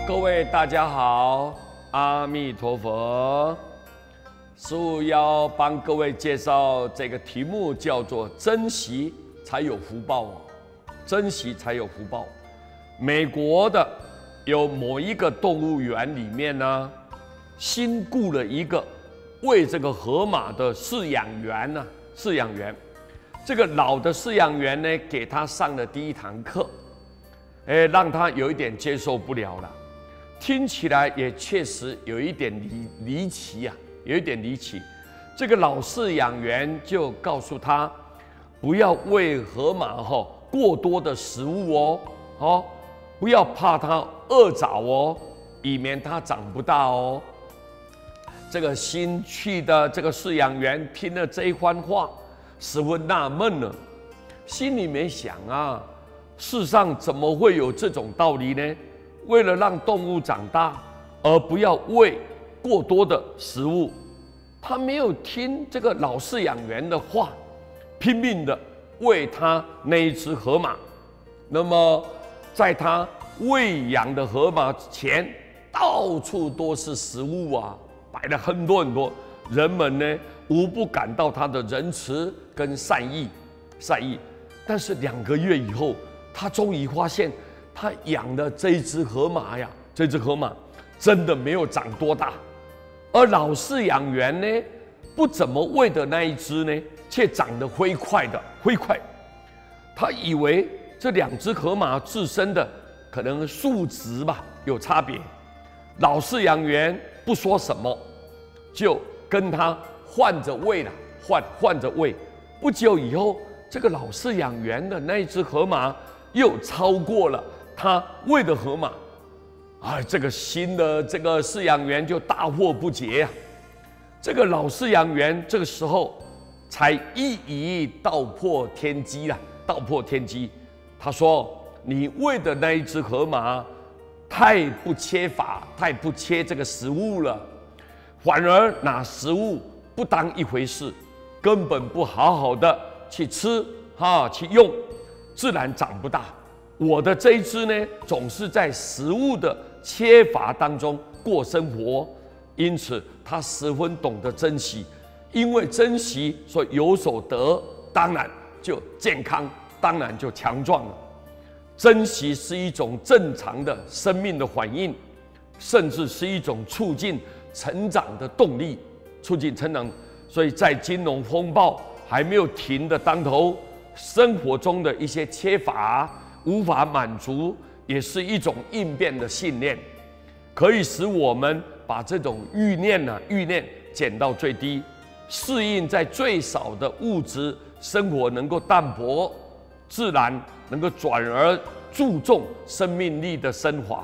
各位大家好，阿弥陀佛。师父要帮各位介绍这个题目，叫做“珍惜才有福报”哦，珍惜才有福报。美国的有某一个动物园里面呢，新雇了一个为这个河马的饲养员呢，饲养员。这个老的饲养员呢，给他上了第一堂课，让他有一点接受不了了。听起来也确实有一点离奇啊，有一点离奇。这个老饲养员就告诉他，不要喂河马过多的食物哦，不要怕它饿着哦，以免它长不大哦。这个新去的这个饲养员听了这一番话，十分纳闷了，心里面想啊，世上怎么会有这种道理呢？为了让动物长大，而不要喂过多的食物，他没有听这个老饲养员的话，拼命的喂他那一只河马。那么，在他喂养的河马前，到处都是食物啊，摆了很多很多。人们呢，无不感到他的仁慈跟善意。但是2个月以后，他终于发现，他养的这一只河马呀，这只河马真的没有长多大，而老饲养员呢，不怎么喂的那一只呢，却长得飞快。他以为这2只河马自身的可能素质吧有差别，老饲养员不说什么，就跟他换着喂了，换着喂。不久以后，这个老饲养员的那一只河马又超过了他喂的河马，这个新的这个饲养员就大惑不解啊。这个老饲养员这个时候才一语道破天机了，道破天机。他说：“你喂的那一只河马太不缺这个食物了，反而拿食物不当一回事，根本不好好的去吃去用，自然长不大。我的这一只呢，总是在食物的缺乏当中过生活，因此它十分懂得珍惜。因为珍惜，所以有所得，当然就健康，当然就强壮了。珍惜是一种正常的生命的反应，甚至是一种促进成长的动力，促进成长。所以在金融风暴还没有停的当头，生活中的一些缺乏无法满足，也是一种应变的信念，可以使我们把这种欲念减到最低，适应在最少的物质生活能够淡薄，自然能够转而注重生命力的升华，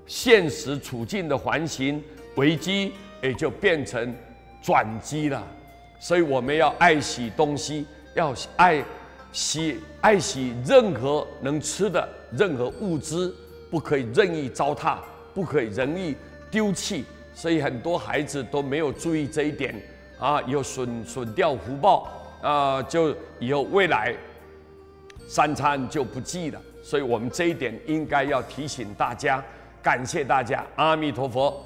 现实处境的环形危机也就变成转机了。所以我们要爱惜东西，要爱惜任何能吃的任何物资，不可以任意糟蹋，不可以任意丢弃。所以很多孩子都没有注意这一点以后损掉福报就以后未来3餐就不济了。所以我们这一点应该要提醒大家，感谢大家，阿弥陀佛。